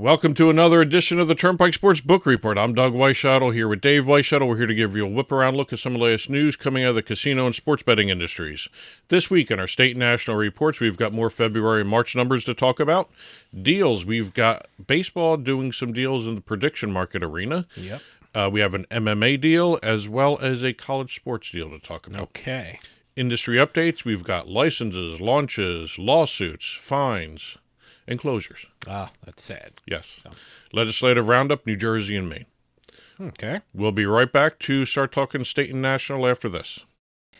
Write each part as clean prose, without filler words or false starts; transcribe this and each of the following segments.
Welcome to another edition of the Turnpike Sports Book Report. I'm Doug Weischadle here with Dave Weischadle. We're here to give you a whip-around look at some of the latest news coming out of the casino and sports betting industries. This week in our state and national reports, we've got more February and March numbers to talk about. Deals, we've got baseball doing some deals in the prediction market arena. Yep. We have an MMA deal as well as a college sports deal to talk about. Okay. Industry updates, we've got licenses, launches, lawsuits, fines, and closures. Ah, that's sad. Yes. Legislative roundup, New Jersey and Maine. Okay. We'll be right back to start talking state and national after this.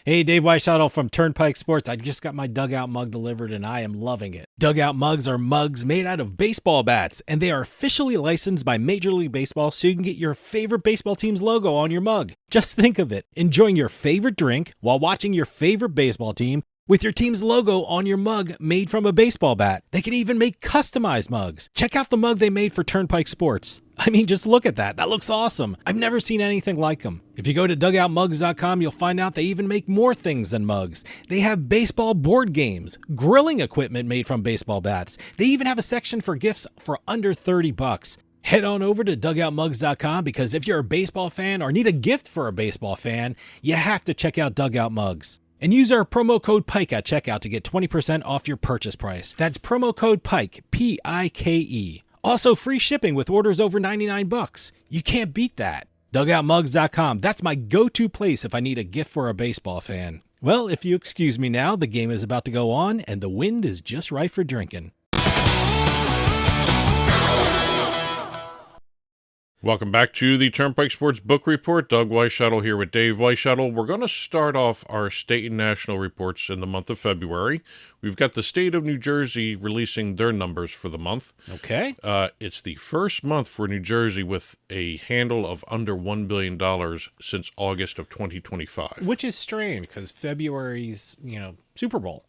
Hey, Dave Weischadle from Turnpike Sports. I just got my dugout mug delivered, and I am loving it. Dugout mugs are mugs made out of baseball bats, and they are officially licensed by Major League Baseball so you can get your favorite baseball team's logo on your mug. Just think of it, enjoying your favorite drink while watching your favorite baseball team with your team's logo on your mug made from a baseball bat. They can even make customized mugs. Check out the mug they made for Turnpike Sports. I mean, just look at that. That looks awesome. I've never seen anything like them. If you go to dugoutmugs.com, you'll find out they even make more things than mugs. They have baseball board games, grilling equipment made from baseball bats. They even have a section for gifts for under $30. Head on over to dugoutmugs.com because if you're a baseball fan or need a gift for a baseball fan, you have to check out Dugout Mugs. And use our promo code PIKE at checkout to get 20% off your purchase price. That's promo code PIKE, P-I-K-E. Also, free shipping with orders over $99. You can't beat that. DugoutMugs.com. That's my go-to place if I need a gift for a baseball fan. Well, if you excuse me now, the game is about to go on, and the wind is just right for drinking. Welcome back to the Turnpike Sports Book Report. Doug Weischadle here with Dave Weischadle. We're going to start off our state and national reports in the month of February. We've got the state of New Jersey releasing their numbers for the month. Okay. It's the first month for New Jersey with a handle of under $1 billion since August of 2025. Which is strange because February's, Super Bowl.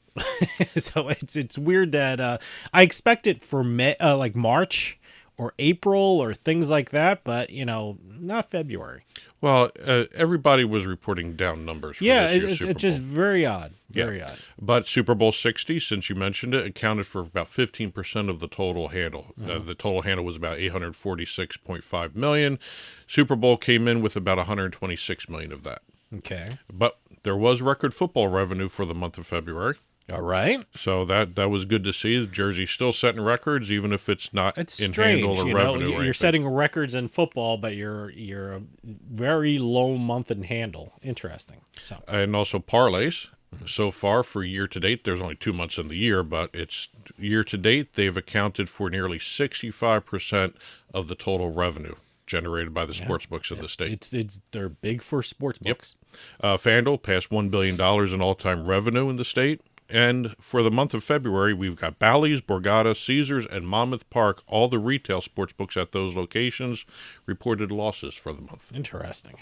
So it's weird that I expect it for March or April or things like that, but, not February. Well, everybody was reporting down numbers for this year's Super Bowl. It's just very odd. Very odd. But Super Bowl 60, since you mentioned it, accounted for about 15% of the total handle. The total handle was about $846.5 million. Super Bowl came in with about $126 million of that. Okay. But there was record football revenue for the month of February. All right. So that was good to see. Jersey's still setting records, even if it's not in strange, handle or revenue. You're setting records in football, but you're a very low month in handle. Interesting. So. And also parlays. So far for year to date, there's only 2 months in the year, but it's year to date, they've accounted for nearly 65% of the total revenue generated by the sports books of the state. They're big for sports books. FanDuel passed $1 billion in all-time revenue in the state. And for the month of February, we've got Bally's, Borgata, Caesars, and Monmouth Park, all the retail sports books at those locations, reported losses for the month. Interesting.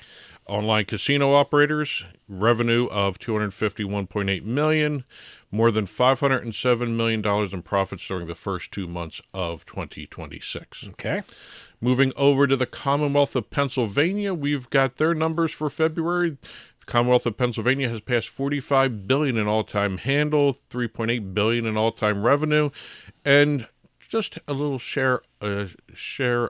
Online casino operators, revenue of $251.8 million, more than $507 million in profits during the first 2 months of 2026. Okay. Moving over to the Commonwealth of Pennsylvania, we've got their numbers for February. The Commonwealth of Pennsylvania has passed $45 billion in all-time handle, $3.8 billion in all-time revenue, and just a little share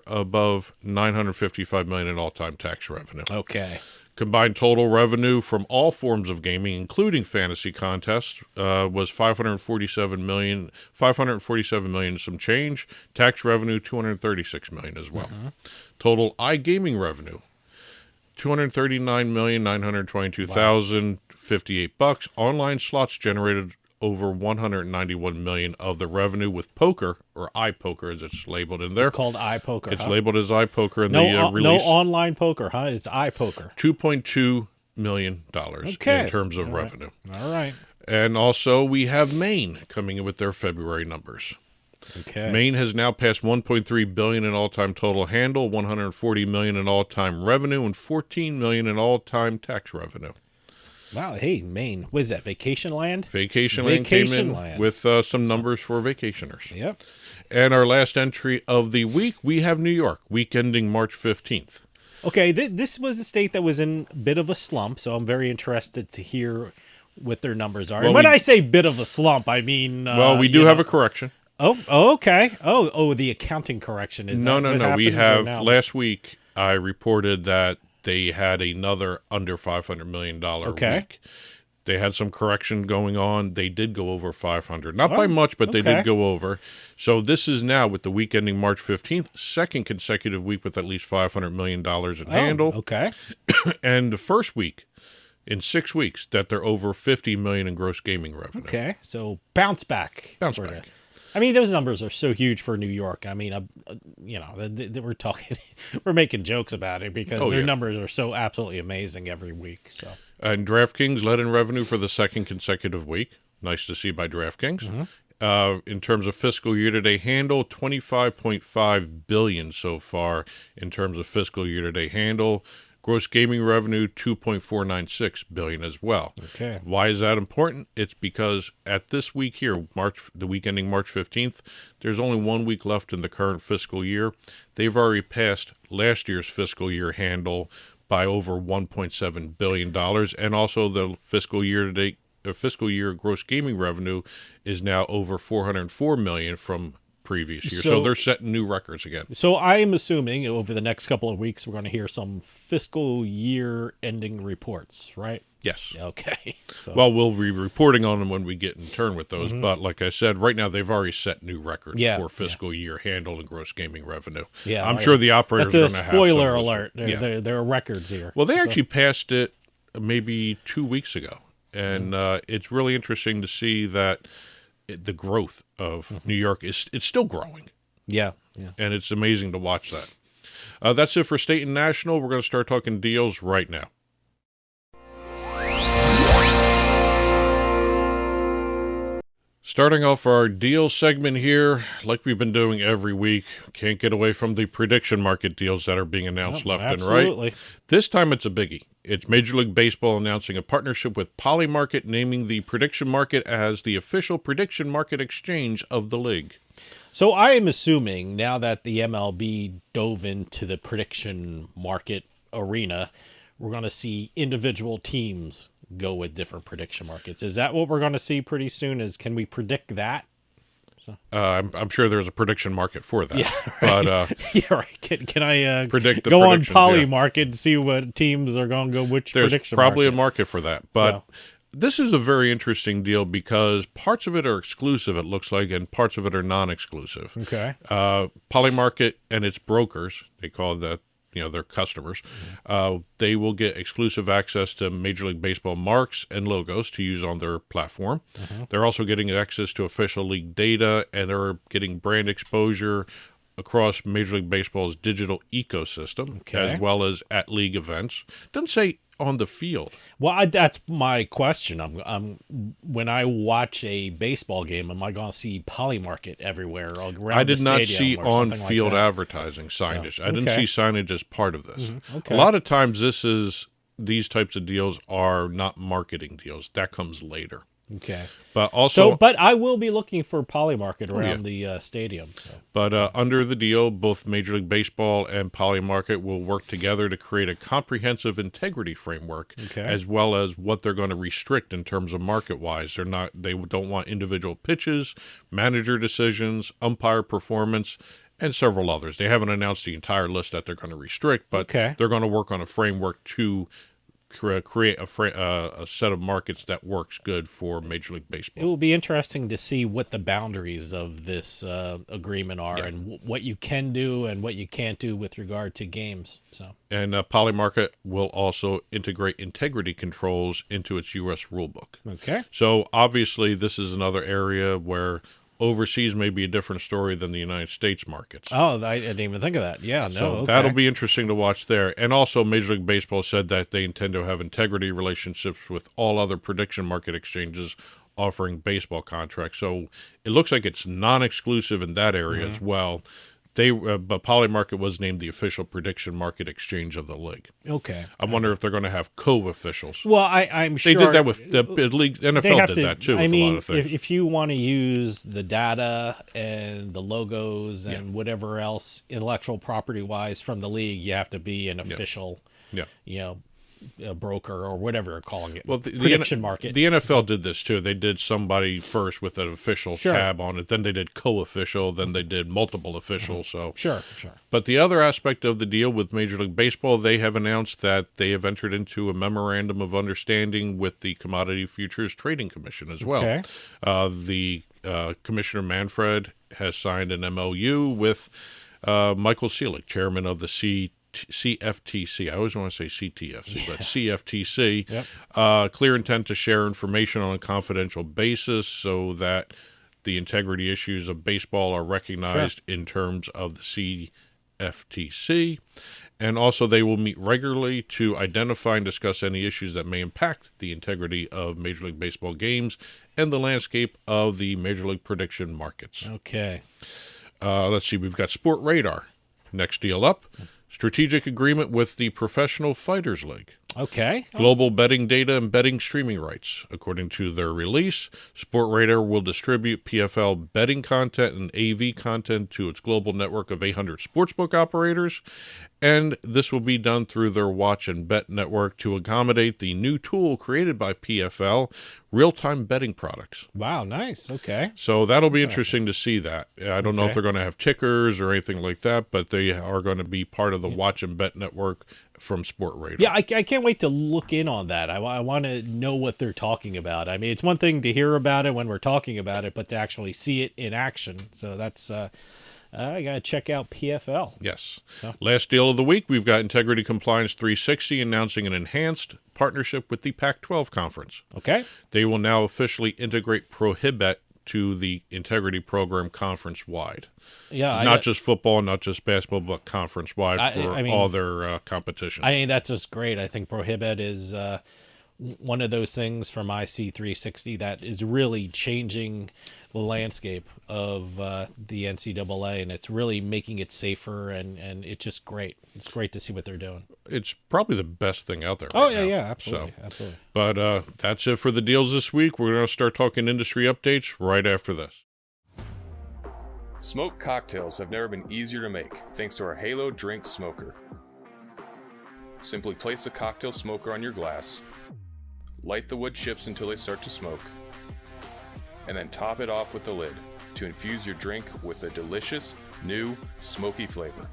above $955 million in all-time tax revenue. Okay. Combined total revenue from all forms of gaming, including fantasy contests, was $547 million some change. Tax revenue, $236 million as well. Total iGaming revenue, $239,922,058. Online slots generated over $191 million of the revenue, with poker, or iPoker as it's labeled in there. It's called iPoker. It's labeled as iPoker in the release. No online poker, huh? It's iPoker. $2.2 million in terms of revenue. All right. And also we have Maine coming in with their February numbers. Okay. Maine has now passed $1.3 billion in all-time total handle, $140 million in all-time revenue, and $14 million in all-time tax revenue. Wow, hey, Maine. What is that, Vacation Land? Vacation Land came in with some numbers for vacationers. Yep. And our last entry of the week, we have New York, week ending March 15th. Okay, this was a state that was in a bit of a slump, so I'm very interested to hear what their numbers are. Well, and when I say bit of a slump, I mean... well, we do have a correction. Okay. The accounting correction is No. We have now? last week I reported that they had another under $500 million week. They had some correction going on. They did go over 500. Not by much, but they did go over. So this is now, with the week ending March 15th, second consecutive week with at least $500 million in handle. Okay. And the first week in 6 weeks that they're over $50 million in gross gaming revenue. Okay. So bounce back. Bounce back. I mean, those numbers are so huge for New York. I mean, we're talking, we're making jokes about it because their numbers are so absolutely amazing every week. So. And DraftKings led in revenue for the second consecutive week. Nice to see by DraftKings. In terms of fiscal year-to-date handle, $25.5 billion so far in terms of fiscal year-to-date handle. Gross gaming revenue, $2.496 billion as well. Okay. Why is that important? It's because at this week here, the week ending March 15th, there's only 1 week left in the current fiscal year. They've already passed last year's fiscal year handle by over $1.7 billion, and also the fiscal year gross gaming revenue is now over $404 million from previous year. So they're setting new records again. So I'm assuming over the next couple of weeks we're going to hear some fiscal year ending reports, right? Yes. Okay. So. Well, we'll be reporting on them when we get in turn with those. But like I said, right now they've already set new records for fiscal year handle and gross gaming revenue. Yeah, I'm sure the operators are going to have spoiler alert. There are records here. Well, they actually passed it maybe 2 weeks ago. And it's really interesting to see that the growth of New York it's still growing. Yeah. And it's amazing to watch that. That's it for state and national. We're going to start talking deals right now. Starting off our deal segment here, like we've been doing every week, can't get away from the prediction market deals that are being announced left and right. This time it's a biggie. It's Major League Baseball announcing a partnership with Polymarket, naming the prediction market as the official prediction market exchange of the league. So I am assuming now that the MLB dove into the prediction market arena, we're going to see individual teams go with different prediction markets. Is that what we're going to see pretty soon? Can we predict that? I'm sure there's a prediction market for that. Yeah, right. But yeah, right. Can I predict the go on Polymarket and see what teams are going to go which there's prediction probably market? A market for that. But this is a very interesting deal because parts of it are exclusive, it looks like, and parts of it are non-exclusive. Okay. Polymarket and its brokers, they call that, their customers, they will get exclusive access to Major League Baseball marks and logos to use on their platform. They're also getting access to official league data, and they're getting brand exposure across Major League Baseball's digital ecosystem, as well as at league events. Doesn't say on the field. Well, that's my question. When I watch a baseball game, am I going to see Polymarket everywhere around I did the not stadium see or something on-field like that? advertising signage. I didn't see signage as part of this. Okay. A lot of times these types of deals are not marketing deals. That comes later. Okay. But also, but I will be looking for Polymarket around the stadium. So. But under the deal, both Major League Baseball and Polymarket will work together to create a comprehensive integrity framework, as well as what they're going to restrict in terms of market-wise. They don't want individual pitches, manager decisions, umpire performance, and several others. They haven't announced the entire list that they're going to restrict, but they're going to work on a framework to create a set of markets that works good for Major League Baseball. It will be interesting to see what the boundaries of this agreement are and what you can do and what you can't do with regard to games. And Polymarket will also integrate integrity controls into its U.S. rulebook. Okay. So obviously this is another area where overseas may be a different story than the United States markets. Oh, I didn't even think of that. Yeah, no. So that'll be interesting to watch there. And also Major League Baseball said that they intend to have integrity relationships with all other prediction market exchanges offering baseball contracts. So it looks like it's non-exclusive in that area as well. But Polymarket was named the official prediction market exchange of the league. Okay. I wonder if they're going to have co-officials. Well, I'm sure they did that with the league. NFL did that too. With a lot of things. If you want to use the data and the logos and whatever else intellectual property wise from the league, you have to be an official. broker or whatever you're calling it. Well, prediction market. The NFL did this too. They did somebody first with an official tab on it. Then they did co-official. Then they did multiple official. So Sure. But the other aspect of the deal with Major League Baseball, they have announced that they have entered into a memorandum of understanding with the Commodity Futures Trading Commission as well. Okay. The Commissioner Manfred has signed an MOU with Michael Seelig, chairman of the CFTC. I always want to say CTFC, but CFTC. Yep. Clear intent to share information on a confidential basis so that the integrity issues of baseball are recognized in terms of the CFTC. And also they will meet regularly to identify and discuss any issues that may impact the integrity of Major League Baseball games and the landscape of the Major League prediction markets. Okay. Let's see, we've got Sportradar. Next deal up. Strategic agreement with the Professional Fighters League. Okay. Global betting data and betting streaming rights. According to their release, Sportradar will distribute PFL betting content and AV content to its global network of 800 sportsbook operators, and this will be done through their Watch and Bet network to accommodate the new tool created by PFL, real-time betting products. Wow, nice. Okay. So that'll be interesting to see that. I don't know if they're going to have tickers or anything like that, but they are going to be part of the Watch and Bet network from Sportradar. Yeah, I can't wait to look in on that. I want to know what they're talking about. I mean, it's one thing to hear about it when we're talking about it, but to actually see it in action. So that's, I got to check out PFL. Yes. So. Last deal of the week, we've got Integrity Compliance 360 announcing an enhanced partnership with the PAC-12 Conference. Okay. They will now officially integrate Prohibet to the Integrity Program conference-wide. Yeah, not just football, not just basketball, but conference-wide for all their competitions. I mean, that's just great. I think Prohibet is one of those things from IC360 that is really changing the landscape of the NCAA, and it's really making it safer, and it's just great. It's great to see what they're doing. It's probably the best thing out there right now. Yeah, absolutely. Absolutely. But that's it for the deals this week. We're going to start talking industry updates right after this. Smoked cocktails have never been easier to make thanks to our Halo Drink Smoker. Simply place the cocktail smoker on your glass, light the wood chips until they start to smoke, and then top it off with the lid to infuse your drink with a delicious, new, smoky flavor.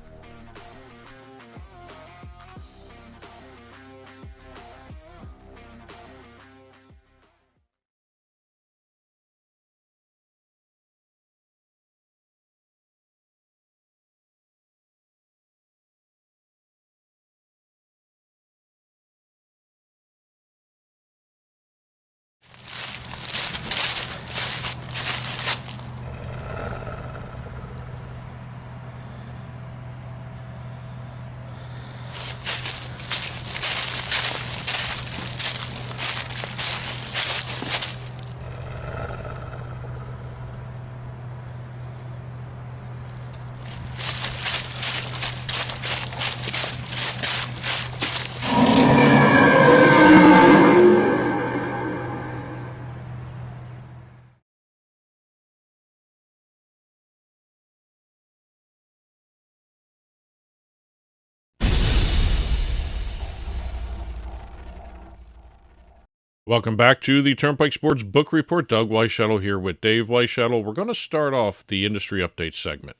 Welcome back to the Turnpike Sports Book Report. Doug Weischadle here with Dave Weischadle. We're going to start off the industry update segment,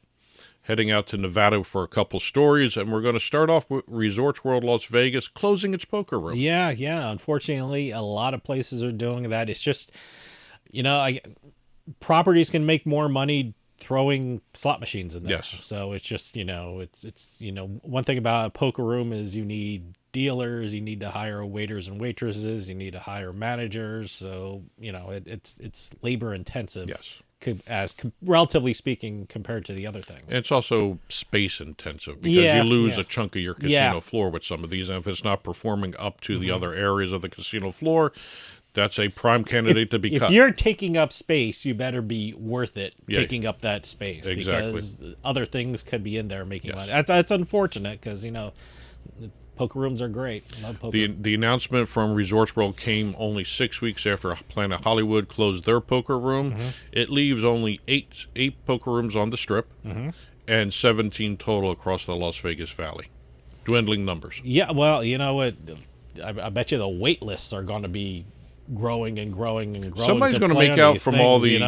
heading out to Nevada for a couple stories, and we're going to start off with Resorts World Las Vegas closing its poker room. Yeah. Unfortunately, a lot of places are doing that. It's just, properties can make more money throwing slot machines in there. Yes. So it's just, it's one thing about a poker room is you need dealers, you need to hire waiters and waitresses, you need to hire managers. So, it's labor intensive. Yes. Relatively speaking, compared to the other things. It's also space intensive because you lose a chunk of your casino floor with some of these. And if it's not performing up to the other areas of the casino floor, that's a prime candidate to be cut. If you're taking up space, you better be worth it taking up that space. Exactly. Because other things could be in there making money. That's unfortunate because, poker rooms are great. Love poker. The announcement from Resorts World came only 6 weeks after Planet Hollywood closed their poker room. Mm-hmm. It leaves only eight poker rooms on the Strip and 17 total across the Las Vegas Valley. Dwindling numbers. Yeah, well, you know what? I bet you the wait lists are going to be growing and growing and growing. Somebody's going to make out from things, all the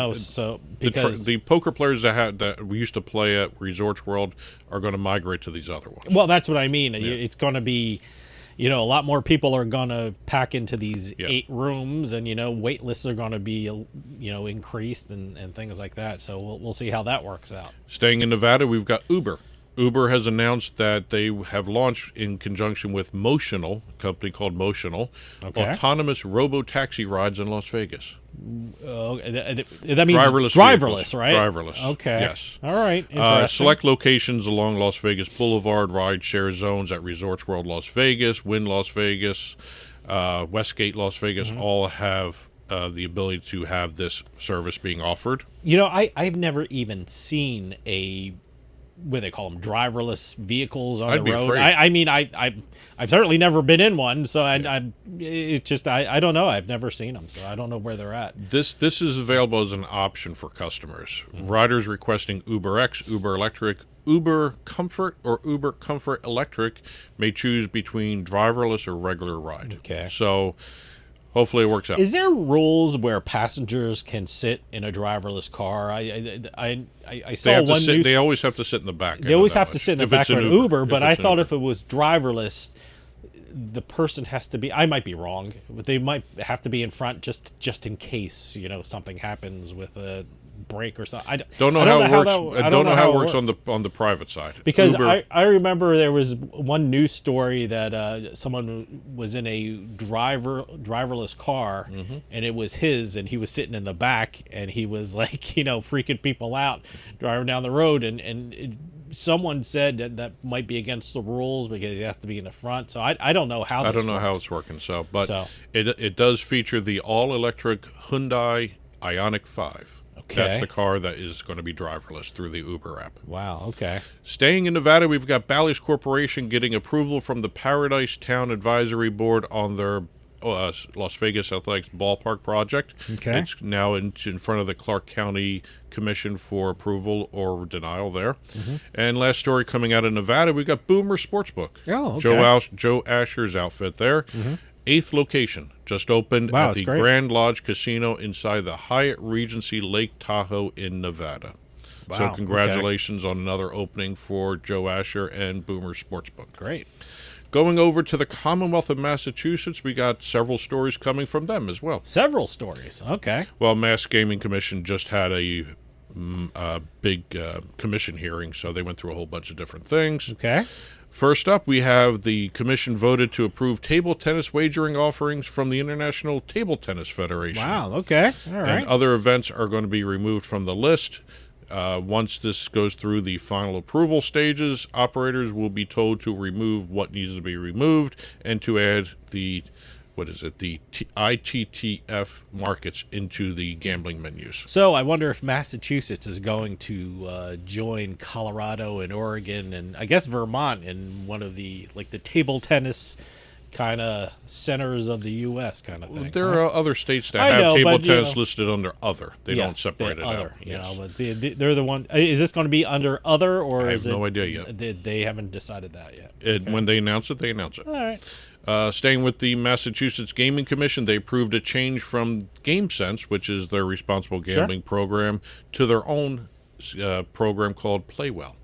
because the poker players that we used to play at Resorts World are going to migrate to these other ones. Well, that's what I mean. Yeah. It's going to be, a lot more people are going to pack into these 8 rooms, and wait lists are going to be increased and things like that. So we'll see how that works out. Staying in Nevada, we've got Uber. Uber has announced that they have launched, in conjunction with Motional, a company called Motional, autonomous robo-taxi rides in Las Vegas. That means driverless, right? Driverless. Okay. Yes. All right. Interesting. Select locations along Las Vegas Boulevard, ride share zones at Resorts World Las Vegas, Wynn Las Vegas, Westgate Las Vegas, all have the ability to have this service being offered. I've never even seen what they call them, driverless vehicles on the road. I've certainly never been in one, so I don't know. I've never seen them, so I don't know where they're at. This is available as an option for customers. Riders requesting UberX, Uber Electric, Uber Comfort, or Uber Comfort Electric may choose between driverless or regular ride. Okay. So hopefully it works out. Is there rules where passengers can sit in a driverless car? I saw one news. They always have to sit in the back. They always have to sit in the back of an Uber, but I thought if it was driverless, the person has to be. I might be wrong, but they might have to be in front just in case something happens with a brake or something. I don't know how it works. I don't know how it works on the private side. Because I remember there was one news story that someone was in a driverless car, and it was his, and he was sitting in the back, and he was like freaking people out driving down the road, and someone said that might be against the rules because you have to be in the front. So I don't know how. I don't know how it's working. It does feature the all-electric Hyundai Ioniq 5. Okay. That's the car that is going to be driverless through the Uber app. Wow, okay. Staying in Nevada, we've got Bally's Corporation getting approval from the Paradise Town Advisory Board on their Las Vegas Athletics ballpark project. Okay. It's now in front of the Clark County Commission for approval or denial there. And last story coming out of Nevada, we've got Boomer Sportsbook. Oh, okay. Joe Asher's outfit there. 8th location just opened at the Grand Lodge Casino inside the Hyatt Regency Lake Tahoe in Nevada. Wow, so congratulations on another opening for Joe Asher and Boomer Sportsbook. Great. Going over to the Commonwealth of Massachusetts, we got several stories coming from them as well. Several stories. Okay. Well, Mass Gaming Commission just had a big commission hearing, so they went through a whole bunch of different things. Okay. First up, we have the commission voted to approve table tennis wagering offerings from the International Table Tennis Federation. Wow, okay. All right. And other events are going to be removed from the list. Once this goes through the final approval stages, operators will be told to remove what needs to be removed and to add the ITTF markets into the gambling menus. So I wonder if Massachusetts is going to join Colorado and Oregon and I guess Vermont in one of the the table tennis kind of centers of the U.S. kind of thing. There are other states that have table tennis listed under other. They don't separate it out. Yes. But they're the one. Is this going to be under other, or I have no idea yet. They haven't decided that yet. When they announce it, they announce it. All right. Staying with the Massachusetts Gaming Commission, they approved a change from GameSense, which is their responsible gambling program, to their own program called Playwell.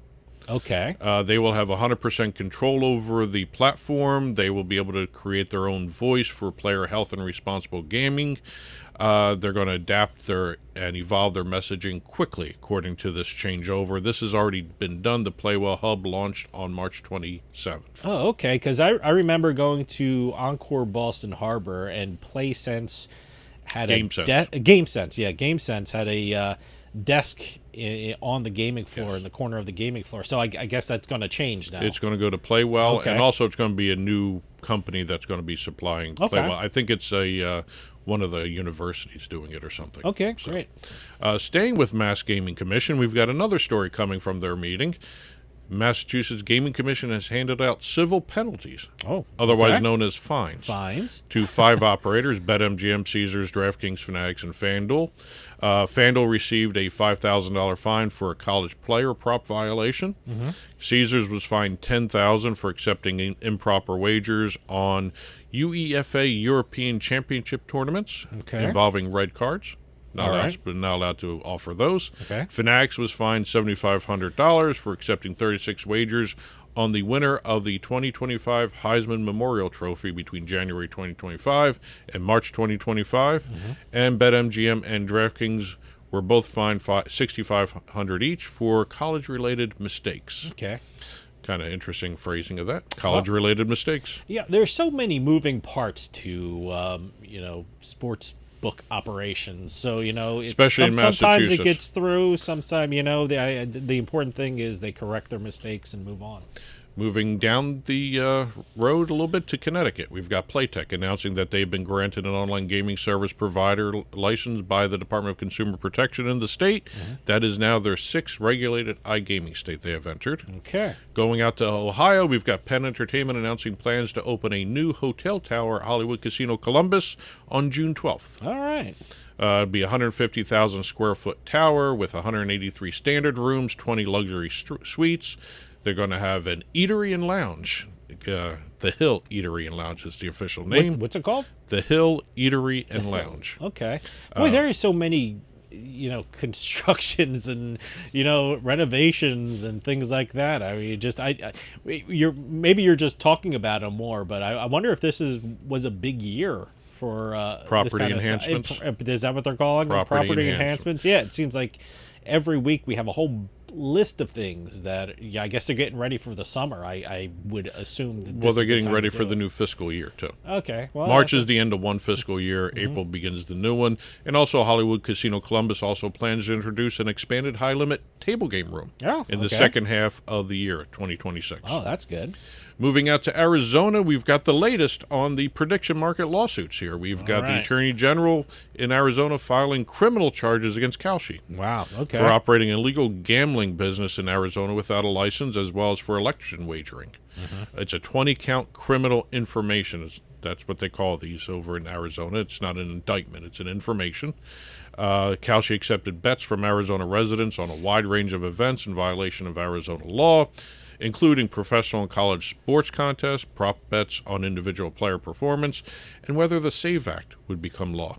Okay. They will have 100% control over the platform. They will be able to create their own voice for player health and responsible gaming. They're going to adapt and evolve their messaging quickly, according to this changeover. This has already been done. The Playwell Hub launched on March 27th. Oh, okay. Because I remember going to Encore Boston Harbor, and PlaySense had GameSense had a desk on the gaming floor, in the corner of the gaming floor. So I guess that's going to change now. It's going to go to Playwell, and also it's going to be a new company that's going to be supplying Playwell. I think it's one of the universities doing it or something. Okay, great. Staying with Mass Gaming Commission, we've got another story coming from their meeting. Massachusetts Gaming Commission has handed out civil penalties, otherwise otherwise known as fines, to 5 operators: BetMGM, Caesars, DraftKings, Fanatics, and FanDuel. FanDuel received a $5,000 fine for a college player prop violation. Caesars was fined $10,000 for accepting improper wagers on UEFA European Championship tournaments involving red cards. Not allowed to offer those. Fanatics was fined $7,500 for accepting 36 wagers on the winner of the 2025 Heisman Memorial Trophy between January 2025 and March 2025. And BetMGM and DraftKings were both fined $6,500 each for college-related mistakes. Kind of interesting phrasing of that. College-related mistakes. Yeah, there's so many moving parts to, sports book operations. So, it's, especially in Massachusetts. Sometimes it gets through. Sometimes, the important thing is they correct their mistakes and move on. Moving down the road a little bit to Connecticut, we've got Playtech announcing that they've been granted an online gaming service provider license by the Department of Consumer Protection in the state. That is now their 6th regulated iGaming state they have entered. Going out to Ohio, we've got Penn Entertainment announcing plans to open a new hotel tower at Hollywood Casino Columbus on June 12th. All right. It'd be a 150,000 square foot tower with 183 standard rooms, 20 luxury suites. They're going to have an eatery and lounge. The Hill Eatery and Lounge is the official name. What's it called? The Hill Eatery and Lounge. Okay. Boy, there are so many, constructions and, renovations and things like that. I mean, maybe you're just talking about them more, but I wonder if this was a big year for property enhancements. Is that what they're calling them? Property enhancements? Yeah, it seems like every week we have a whole list of things that I guess they're getting ready for the summer. I would assume that they're getting ready for the new fiscal year too. Okay. Well, March is the end of one fiscal year. April begins the new one. And also Hollywood Casino Columbus also plans to introduce an expanded high-limit table game room in the second half of the year, 2026. Oh, that's good. Moving out to Arizona, we've got the latest on the prediction market lawsuits here. We've got the Attorney General in Arizona filing criminal charges against Kalshi. Wow, okay. For operating an illegal gambling business in Arizona without a license, as well as for election wagering. It's a 20-count criminal information. That's what they call these over in Arizona. It's not an indictment. It's an information. Kalshi accepted bets from Arizona residents on a wide range of events in violation of Arizona law, including professional and college sports contests, prop bets on individual player performance, and whether the SAVE Act would become law.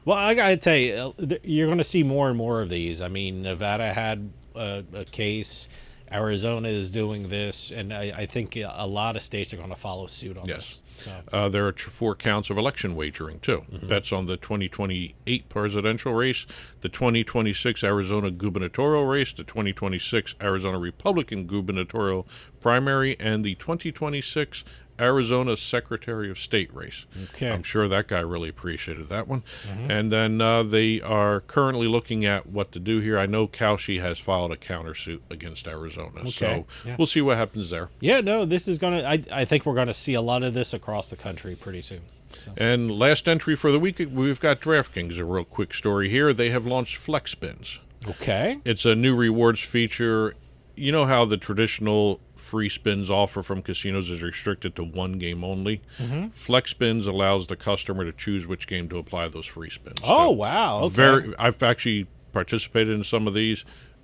Well, I got to tell you, you're going to see more and more of these. I mean, Nevada had a case. Arizona is doing this, and I think a lot of states are going to follow suit on this. So. There are 4 counts of election wagering, too. Bets on the 2028 presidential race, the 2026 Arizona gubernatorial race, the 2026 Arizona Republican gubernatorial primary, and the 2026 Arizona Secretary of State race. I'm sure that guy really appreciated that one. And then they are currently looking at what to do here. I know Kalshi has filed a countersuit against Arizona, so we'll see what happens there. Yeah, no, this is going to, I think we're going to see a lot of this across the country pretty soon. So. And last entry for the week, we've got DraftKings, a real quick story here. They have launched Flex Spins. It's a new rewards feature. You know how the traditional free spins offer from casinos is restricted to one game only? Flex Spins allows the customer to choose which game to apply those free spins to. Wow. Okay. I've actually participated in some of these.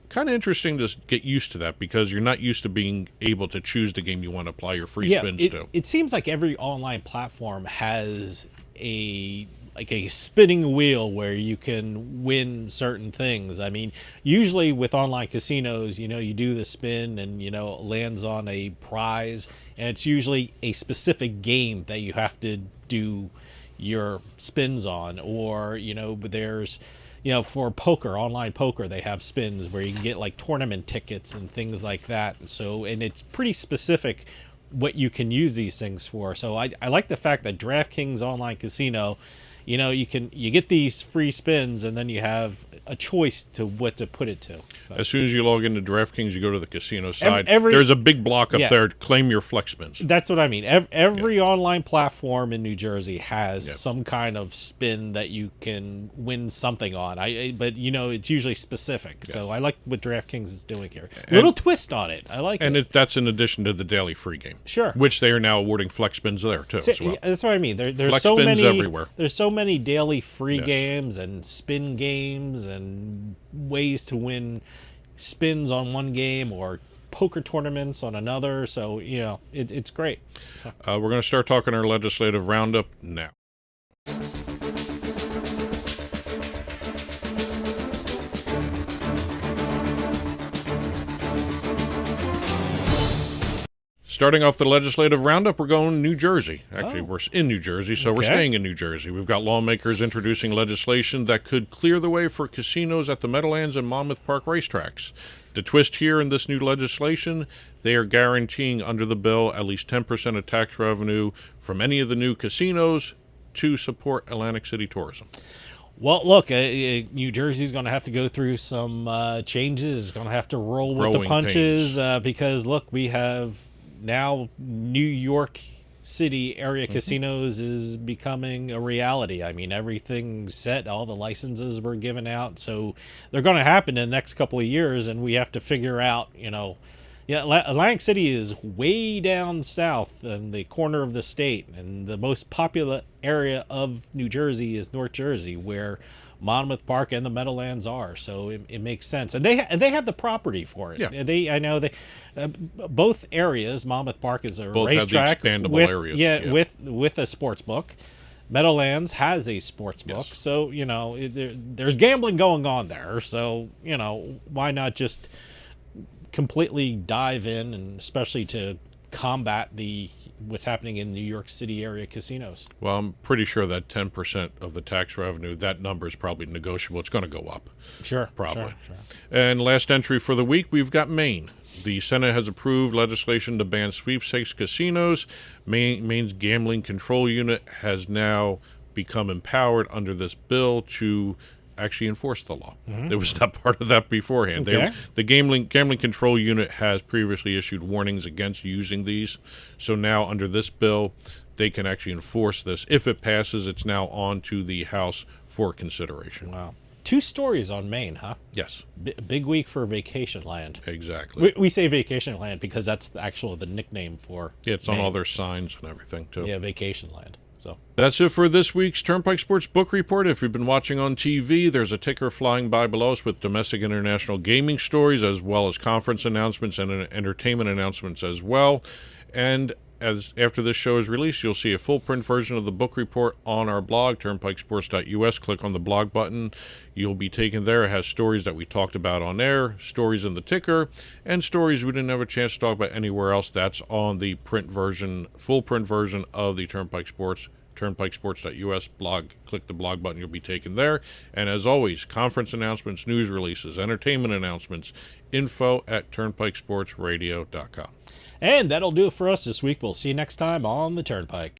Kind of interesting to get used to that because you're not used to being able to choose the game you want to apply your free spins to. It seems like every online platform has a spinning wheel where you can win certain things. I mean, usually with online casinos, you do the spin and, it lands on a prize, and it's usually a specific game that you have to do your spins on, or, but there's, for poker, online poker, they have spins where you can get like tournament tickets and things like that. And it's pretty specific what you can use these things for. So I like the fact that DraftKings Online Casino, you get these free spins, and then you have a choice to what to put it to. So. As soon as you log into DraftKings, you go to the casino side. Every There's a big block up there. Claim your flex spins. That's what I mean. Every online platform in New Jersey has some kind of spin that you can win something on. But it's usually specific. Yes. So I like what DraftKings is doing here. Little twist on it. I like it. And that's in addition to the daily free game. Sure. Which they are now awarding flex spins there too as well. That's what I mean. There's flex so spins many everywhere. There's so many daily free games and spin games and ways to win spins on one game or poker tournaments on another. So, it's great. So. We're going to start talking our legislative roundup now. Starting off the legislative roundup, we're going to New Jersey. Actually, we're in New Jersey, so we're staying in New Jersey. We've got lawmakers introducing legislation that could clear the way for casinos at the Meadowlands and Monmouth Park racetracks. The twist here in this new legislation, they are guaranteeing under the bill at least 10% of tax revenue from any of the new casinos to support Atlantic City tourism. Well, look, New Jersey's going to have to go through some changes. It's going to have to roll with the punches because, look, we have now New York City area casinos is becoming a reality. I mean, everything's set. All the licenses were given out. So they're going to happen in the next couple of years, and we have to figure out, Atlantic City is way down south in the corner of the state, and the most popular area of New Jersey is North Jersey, where Monmouth Park and the Meadowlands are. So it makes sense, and they have the property for it. Yeah. Both areas. Monmouth Park is a both racetrack have the expandable areas. Yeah, with a sports book. Meadowlands has a sports book, so there's gambling going on there. So why not just completely dive in, and especially to combat what's happening in New York City area casinos. Well, I'm pretty sure that 10% of the tax revenue, that number is probably negotiable. It's going to go up. Sure. Probably. Sure. And last entry for the week, we've got Maine. The Senate has approved legislation to ban sweepstakes casinos. Maine's Gambling Control Unit has now become empowered under this bill to actually enforce the law. It was not part of that beforehand. Okay. The Gambling Control Unit has previously issued warnings against using these. So now under this bill, they can actually enforce this. If it passes, it's now on to the House for consideration. Wow. 2 stories on Maine, huh? Yes. Big week for vacation land. Exactly. We say vacation land because that's the nickname for it's Maine. on all their signs and everything, too. Yeah, vacation land. So that's it for this week's Turnpike Sports Book Report. If you've been watching on TV, there's a ticker flying by below us with domestic and international gaming stories, as well as conference announcements and entertainment announcements as well. And after this show is released, you'll see a full print version of the book report on our blog, turnpikesports.us. Click on the blog button. You'll be taken there. It has stories that we talked about on air, stories in the ticker, and stories we didn't have a chance to talk about anywhere else. That's on the print version, full print version of the Turnpike Sports, turnpikesports.us blog. Click the blog button. You'll be taken there. And as always, conference announcements, news releases, entertainment announcements, info at turnpikesportsradio.com. And that'll do it for us this week. We'll see you next time on the Turnpike.